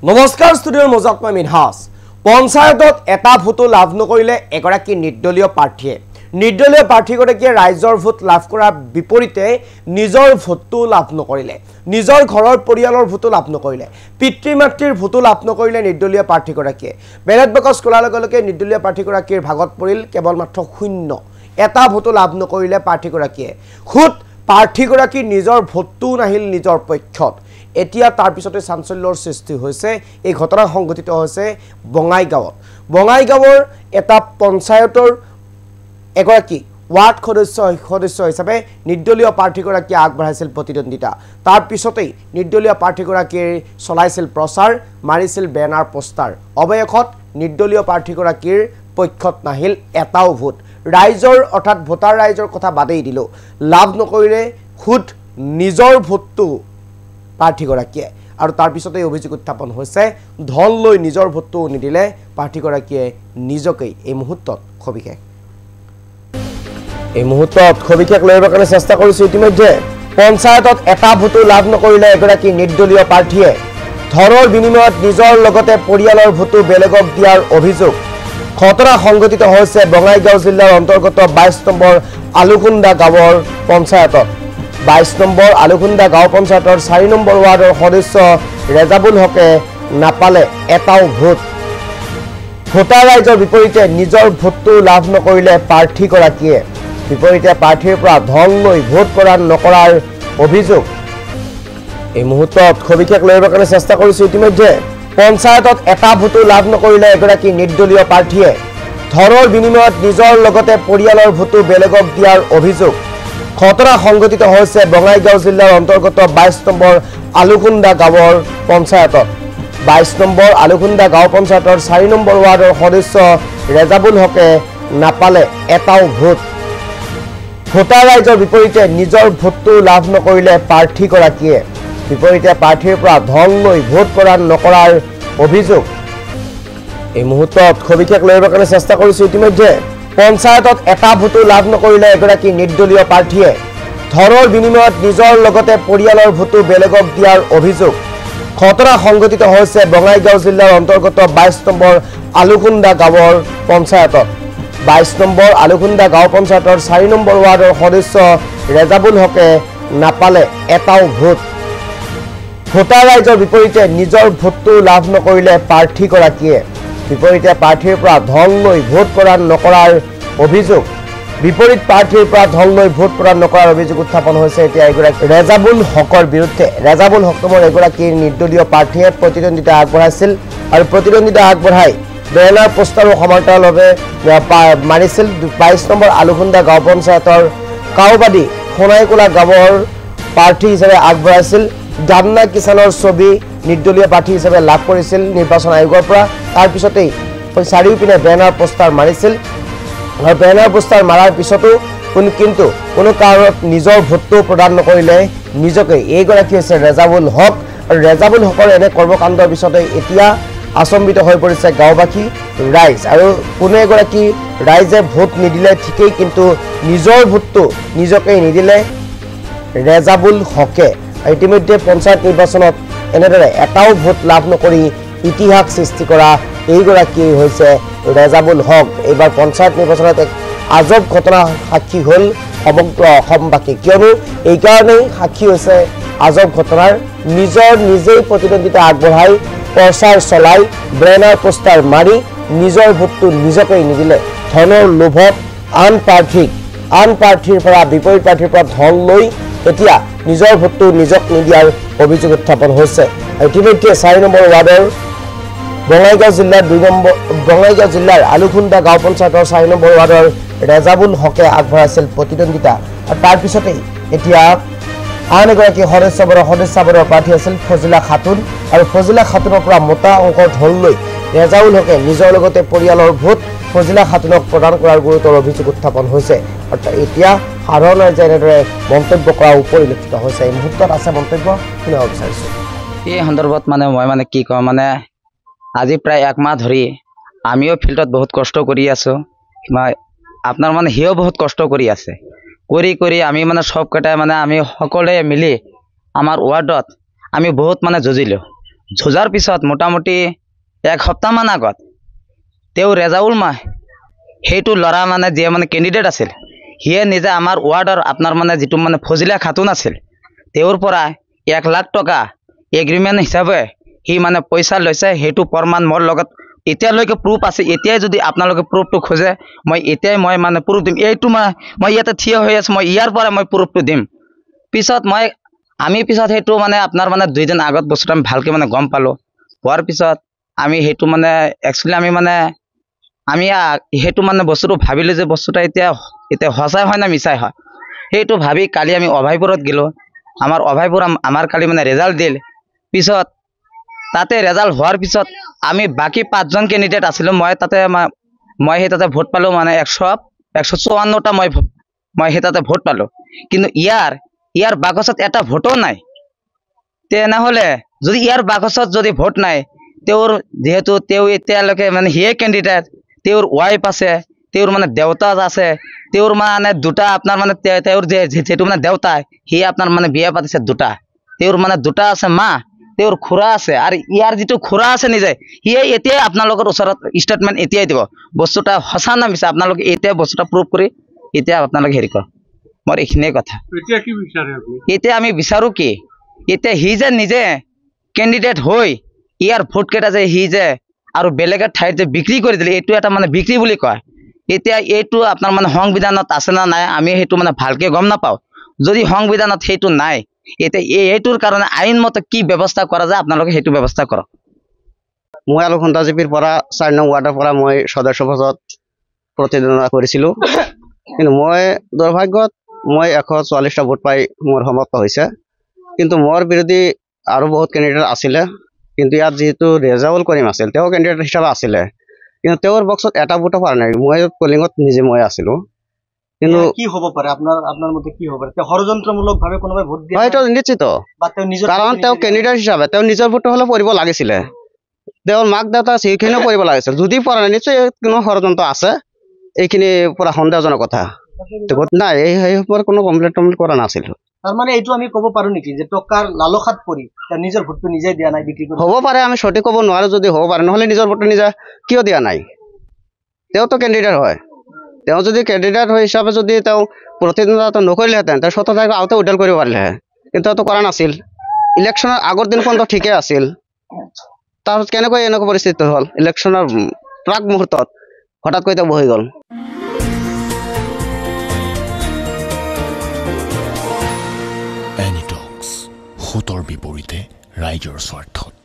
নমস্কাৰ ষ্টুডিঅ'ৰ মজাত মই মিনহাছ পঞ্চায়তত এটা ভোটো লাভ নকৰিলে এগৰাকী নিৰ্দলীয় প্ৰাৰ্থীগৰাকীয়ে ৰাইজৰ ভোট লাভ কৰাৰ বিপৰীতে নিজৰ ভোটটো লাভ নকৰিলে নিজৰ ঘৰৰ পৰিয়ালৰ ভোটো লাভ নকৰিলে পিতৃ মাতৃৰ ভোটো লাভ নকৰিলে নিৰ্দলীয় প্ৰাৰ্থীগৰাকীয়ে বেলেট বাকচ খোলাৰ লগে লগে নিৰ্দলীয় প্ৰাৰ্থীগৰাকীৰ ভাগত পৰিল কেৱল মাত্ৰ 0 এটা ভোটো লাভ নকৰিলে প্ৰাৰ্থীগৰাকীয়ে খুদ প্ৰাৰ্থীগৰাকীৰ নিজৰ ভোটটো নাহিল নিজৰ পক্ষত এতিয়া তাৰ পিছতে চাঞ্চল্যৰ সৃষ্টি হৈছে এই ঘটনা সংঘটিত হৈছে বঙাইগাঁৱৰ এটা পঞ্চায়তৰ এগৰাকী ওয়াৰ্ড সদস্য হিচাপে নিৰ্দলীয় প্ৰাৰ্থীগৰাকীয়ে আগবঢ়াইছিল প্ৰতিদ্বন্দ্বিতা তাৰ পিছতেই নিৰ্দলীয় প্ৰাৰ্থীগৰাকীৰ চলাইছিল প্ৰচাৰ মাৰিছিল বেনাৰ পোষ্টাৰ অৱশেষত নিৰ্দলীয় প্ৰাৰ্থীগৰাকীৰ পক্ষত নাহিল এটাও ভোট ৰাইজৰ অৰ্থাৎ ভোটাৰ ৰাইজৰ কথা বাদেই দিলো লাভ নকৰিলে খুদ নিজৰ ভোটটো প্ৰাৰ্থীগৰাকীয়ে আৰু তাৰ পিছতে অভিযোগ উত্থাপন হৈছে ধন লৈ নিজৰ ভোটটো নিদিলে প্ৰাৰ্থীগৰাকীয়ে নিজকেই এই মুহূৰ্তত খবিকেক লৈবৰ কাৰণে চেষ্টা কৰিছে ইতিমধ্যে পঞ্চায়তত এটা ভোটো লাভ নকৰিলে এগৰাকী নিৰ্দলীয় প্ৰাৰ্থীয়ে ধনৰ বিনিময়ত নিজৰ লগতে পৰিয়ালৰ ভোটো বেলেগক দিয়াৰ অভিযোগ ঘটনা সংঘটিত হৈছে বঙাইগাঁও জিলাৰ অন্তৰ্গত 22 নম্বৰ আলুকুন্দা গাঁৱৰ পঞ্চায়তত 22 নম্বৰ আলুকুন্দা গাঁও পঞ্চায়তৰ 4 নম্বৰ ৱাৰ্ডৰ সদস্য ৰেজাবুল হকে নাপালে এটাও ভোট ভোটাৰ ৰাইজৰ বিপৰীতে নিজৰ ভোটটো লাভ নকৰিলে প্ৰাৰ্থীগৰাকীয়ে বিপৰীতে প্ৰাৰ্থীৰ পৰা ধন লৈ ভোট প্ৰদান নকৰাৰ অভিযোগ এই মুহূৰ্তত খবিকেক লৈবৰ কাৰণে চেষ্টা কৰিছে ইতিমধ্যে পঞ্চায়তত এটা ভোটো লাভ নকৰিলে এগৰাকী নিৰ্দলীয় প্ৰাৰ্থীয়ে ধনৰ বিনিময়ত নিজৰ লগতে পৰিয়ালৰ ভোটো বেলেগক দিয়াৰ অভিযোগ ঘটনা সংঘটিত হৈছে বঙাইগাঁও জিলাৰ অন্তৰ্গত 22 নম্বৰ আলুকুন্দা গাঁৱৰ পঞ্চায়তত 22 নম্বৰ আলুকুন্দা গাঁও পঞ্চায়তৰ 4 নম্বৰ ৱাৰ্ডৰ সদস্য ৰেজাবুল হকে নাপালে এটাও ভোট ভোটাৰ ৰাইজৰ বিপৰীতে নিজৰ ভোটটো লাভ নকৰিলে প্ৰাৰ্থীগৰাকীয়ে বিপৰীতে প্ৰাৰ্থীৰ পৰা ধন লৈ ভোট প্ৰদান নকৰাৰ অভিযোগ এই মুহূৰ্তত খবিকেক লৈবৰ কাৰণে চেষ্টা কৰিছে ইতিমধ্যে পঞ্চায়তত এটা ভোটো লাভ নকৰিলে এগৰাকী নিৰ্দলীয় প্ৰাৰ্থীয়ে ধনৰ বিনিময়ত নিজৰ লগতে পৰিয়ালৰ ভোটো বেলেগক দিয়াৰ অভিযোগ ঘটনা সংঘটিত হৈছে বঙাইগাঁও জিলাৰ অন্তৰ্গত 22 নম্বৰ আলুকুন্দা গাঁৱৰ পঞ্চায়তত 22 নম্বৰ আলুকুন্দা গাঁও পঞ্চায়তৰ 4 নম্বৰ ৱাৰ্ডৰ সদস্য ৰেজাবুল হকে নাপালে এটাও ভোট ভোটাৰ ৰাইজৰ বিপৰীতে নিজৰ ভোটটো লাভ নকৰিলে প্ৰাৰ্থীগৰাকীয়ে বিপৰীতে প্ৰাৰ্থীৰ পৰা ধন লৈ ভোট প্ৰদান নকৰাৰ অভিযোগ বিপৰীত প্ৰাৰ্থীৰ পৰা ধন লৈ ভোট প্ৰদান নকৰাৰ অভিযোগ উত্থাপন হৈছে এতিয়া এগৰাকী ৰেজাবুল হকৰ বিৰুদ্ধে ৰেজাবুল হক নামৰ এগৰাকী নিৰ্দলীয় প্ৰাৰ্থীয়ে প্ৰতিদ্বন্দ্বিতা আগবঢ়াইছিল আৰু প্ৰতিদ্বন্দ্বিতা আগবঢ়াই বেনাৰ পোষ্টাৰো সমান্তৰালভাৱে মাৰিছিল 22 নম্বৰ আলুকুন্দা গাঁও পঞ্চায়তৰ কাউবাদী সোণাইকোলা গাঁৱৰ প্ৰাৰ্থী হিচাপে আগবঢ়াইছিল জান্না কিষাণৰ ছবি নিৰ্দলীয় প্ৰাৰ্থী হিচাপে লাভ কৰিছিল নিৰ্বাচন আয়োগৰ পৰা তাৰ পিছতেই চাৰিওপিনে বেনাৰ পোষ্টাৰ মাৰিছিল আৰু বেনাৰ পোষ্টাৰ মাৰাৰ পিছতো কিন্তু কোনো কাৰণত নিজৰ ভোটটো প্ৰদান নকৰিলে নিজকে এইগৰাকী হৈছে ৰেজাবুল হক আৰু ৰেজাবুল হকৰ এনে কৰ্মকাণ্ডৰ পিছতে এতিয়া আচম্বিত হৈ পৰিছে গাঁওবাসী ৰাইজ আৰু কোনো এগৰাকী ৰাইজে ভোট নিদিলে ঠিকেই কিন্তু নিজৰ ভোটটো নিজকেই নিদিলে ৰেজাবুল হকে ইতিমধ্যে পঞ্চায়ত নিৰ্বাচনত এনেদৰে এটাও ভোট লাভ নকৰি ইতিহাস সৃষ্টি কৰা এইগৰাকী হৈছে ৰেজাবুল হক এইবাৰ পঞ্চায়ত নিৰ্বাচনত এক আজব ঘটনা সাক্ষী হ'ল সমগ্ৰ অসমবাসী কিয়নো এইকাৰণেই সাক্ষী হৈছে আজব ঘটনাৰ নিজেই প্ৰতিদ্বন্দ্বিতা আগবঢ়াই প্ৰচাৰ চলাই বেনাৰ পোষ্টাৰ মাৰি নিজৰ ভোটটো নিজকেই নিদিলে ধনৰ লোভত আন প্ৰাৰ্থীৰ পৰা বিপৰীত প্ৰাৰ্থীৰ পৰা ধন লৈ এতিয়া নিজৰ ভোটটো নিজক নিদিয়াৰ অভিযোগ উত্থাপন হৈছে ইতিমধ্যে 4 নম্বৰ ৱাৰ্ডৰ বঙাইগাঁও জিলাৰ আলুকুন্দা গাঁও পঞ্চায়তৰ 4 নম্বৰ ৱাৰ্ডৰ ৰেজাবুল হকে আগবঢ়াইছিল প্ৰতিদ্বন্দ্বিতা আৰু তাৰ পিছতেই এতিয়া আন এগৰাকী সদস্যাবৰৰ প্ৰাৰ্থী আছিল ফজিলা খাতুন আৰু ফজিলা খাতুনৰ পৰা মোটা অংকৰ ধন লৈ ৰেজাবুল হকে নিজৰ লগতে পৰিয়ালৰ ভোট ফজিলা খাতুনক প্ৰদান কৰাৰ গুৰুতৰ অভিযোগ উত্থাপন হৈছে অৰ্থাৎ এতিয়া সাধাৰণ ৰাইজে এনেদৰে মন্তব্য কৰা পৰিলক্ষিত হৈছে এই মুহূৰ্তত আছে মন্তব্য শুনিব বিচাৰিছোঁ এই সন্দৰ্ভত মই কি কওঁ আজি প্ৰায় 1 মাহ ধৰি আমিও ফিল্ডত বহুত কষ্ট কৰি আছো আপোনাৰ হিও বহুত কষ্ট কৰি আছে কৰি আমি সব কেইটাই আমি সকলোৱে মিলি আমাৰ ৱাৰ্ডত আমি বহুত যুঁজিলো যুঁজাৰ পিছত মোটামুটি 1 সপ্তাহমান আগত তেওঁ ৰেজাউল মা সেইটো ল'ৰা মানে যিয়ে মানে কেণ্ডিডেট আছিল, সিয়ে নিজে আমাৰ ৱাৰ্ডৰ আপোনাৰ মানে যিটো মানে ফজিলা খাতুন আছিল, তেওঁৰ পৰা 1 লাখ টকা এগ্ৰিমেণ্ট হিচাপে সি মানে পইচা লৈছে। সেইটো প্ৰমাণ মোৰ লগত এতিয়ালৈকে প্ৰুফ আছে। এতিয়াই যদি আপোনালোকে প্ৰুফটো খোজে, মই এতিয়াই মই মানে প্ৰুফ দিম। এইটো মই ইয়াতে থিয় হৈ আছোঁ, মই ইয়াৰ পৰা মই প্ৰুফটো দিম। পিছত আমি পিছত সেইটো মানে আপোনাৰ মানে 2 দিন আগত বস্তুটো আমি ভালকৈ মানে গম পালোঁ। হোৱাৰ পিছত আমি সেইটো মানে একচুৱেলি আমি সেইটো মানে বস্তুটো ভাবিলোঁ যে বস্তুটো এতিয়া সঁচাই হয় না মিছাই হয়। সেইটো ভাবি কালি আমি অভয়পুৰত গ'লোঁ। আমাৰ অভয়পুৰ আমাৰ কালি মানে ৰেজাল্ট দিল। পিছত তাতে ৰেজাল্ট হোৱাৰ পিছত আমি বাকী 5জন কেণ্ডিডেট আছিলোঁ। মই সেই তাতে ভোট পালোঁ মানে 154টা মই সেই তাতে ভোট পালোঁ। কিন্তু ইয়াৰ বাকচত এটা ভোটো নাই। তেনেহ'লে যদি ইয়াৰ বাকচত যদি ভোট নাই, যিহেতু তেওঁ এতিয়ালৈকে মানে সিয়ে কেণ্ডিডেট, তেওঁৰ ৱাইফ আছে, তেওঁৰ মানে দেউতা আছে, তেওঁৰ মানে 2টা আপোনাৰ মানে তেওঁৰ যিটো মানে দেউতা সিয়ে আপোনাৰ মানে বিয়া পাতিছে 2টা। তেওঁৰ মানে 2টা আছে মা, তেওঁৰ খুৰা আছে, আৰু ইয়াৰ যিটো খুৰা আছে নিজে, সিয়ে এতিয়াই আপোনালোকৰ ওচৰত ষ্টেটমেণ্ট এতিয়াই দিব বস্তুটা সঁচা না মিছা। আপোনালোকে এতিয়া বস্তুটা প্ৰুভ কৰি এতিয়া আপোনালোকে হেৰি কৰক। মোৰ এইখিনিয়ে কথা। এতিয়া কি বিচাৰে আপুনি? এতিয়া আমি বিচাৰোঁ কি, এতিয়া সি যে নিজে কেণ্ডিডেট হৈ ইয়াৰ ভোটকেইটা যে সি যে আৰু বেলেগৰ ঠাইত যে বিক্ৰী কৰি দিলে, এইটো এটা মানে বিক্ৰী বুলি কয়। এতিয়া এইটো আপোনাৰ মানে সংবিধানত আছে না নাই আমি সেইটো মানে ভালকৈ গম নাপাওঁ। যদি সংবিধানত সেইটো নাই, এতিয়া এইটোৰ কাৰণে আইনমতে কি ব্যৱস্থা কৰা যায় আপোনালোকে সেইটো ব্যৱস্থা কৰক। মই আলুখন্তা জিপিৰ পৰা 4 নং ৱাৰ্ডৰ পৰা মই সদস্য পদত প্ৰতিদ্বন্দ্বিতা কৰিছিলোঁ। কিন্তু মই দুৰ্ভাগ্যত 144টা ভোট পাই মোৰ সমাপ্ত হৈছে। কিন্তু মোৰ বিৰোধী আৰু বহুত কেণ্ডিডেট আছিলে। কিন্তু ইয়াত যিহেতু ৰেজাউল কৰিম আছিল, তেওঁ কেণ্ডিডেট হিচাপে আছিলে, কিন্তু তেওঁৰ বক্সত এটা ভোটো পৰা নাই। মই পলিঙত মই আছিলোঁ। কিন্তু কি হ'ব পাৰে আপোনাৰ মতে কি হ'ব পাৰে? তেওঁ ষড়যন্ত্ৰমূলকভাৱে কোনোবাই ভোট দিয়ে? হয়তো নিশ্চিত, কাৰণ তেওঁ কেণ্ডিডেট হিচাপে তেওঁ নিজৰ ভোটটো হ'লেও পৰিব লাগিছিলে। তেওঁৰ মাক দেউতা সেইখিনিও কৰিব লাগিছিল। যদি পৰা নাই, নিশ্চয় কোনো ষড়যন্ত্ৰ আছে। এইখিনি পৰা সন্দেহজনক কথা নাই। এই ওপৰত কোনো কমপ্লেইন কৰা নাছিল। তাৰমানে এইটো আমি ক'ব পাৰোঁ নেকি যে টকাৰ লালসাত পৰি তেওঁ নিজৰ ভোটটো নিজে দিয়া নাই, বিক্ৰী কৰি? হ'ব পাৰে, আমি সঠিক ক'ব নোৱাৰোঁ। যদি হ'ব পাৰে, নহ'লে নিজৰ ভোটটো নিজে কিয় দিয়া নাই? তেওঁতো কেণ্ডিডেট হয়। তেওঁ যদি কেণ্ডিডেট হিচাপে যদি তেওঁ প্ৰতিদ্বন্দ্বিতা নকৰিলেহেঁতেন, তেওঁ 17 তাৰিখে আগতে উদ্ধাৰ কৰিব পাৰিলেহে। কিন্তু তেওঁতো কৰা নাছিল। ইলেকশ্যনৰ আগৰ দিন পৰ্যন্ত ঠিকেই আছিল। তাৰপিছত কেনেকৈ এনেকুৱা পৰিস্থিতি হ'ল? ইলেকশ্যনৰ প্ৰাক মুহূৰ্তত হঠাৎকৈ তেওঁ বহি গ'ল। এনিটক্স, সোঁতৰ বিপৰীতে ৰাইজৰ স্বাৰ্থত।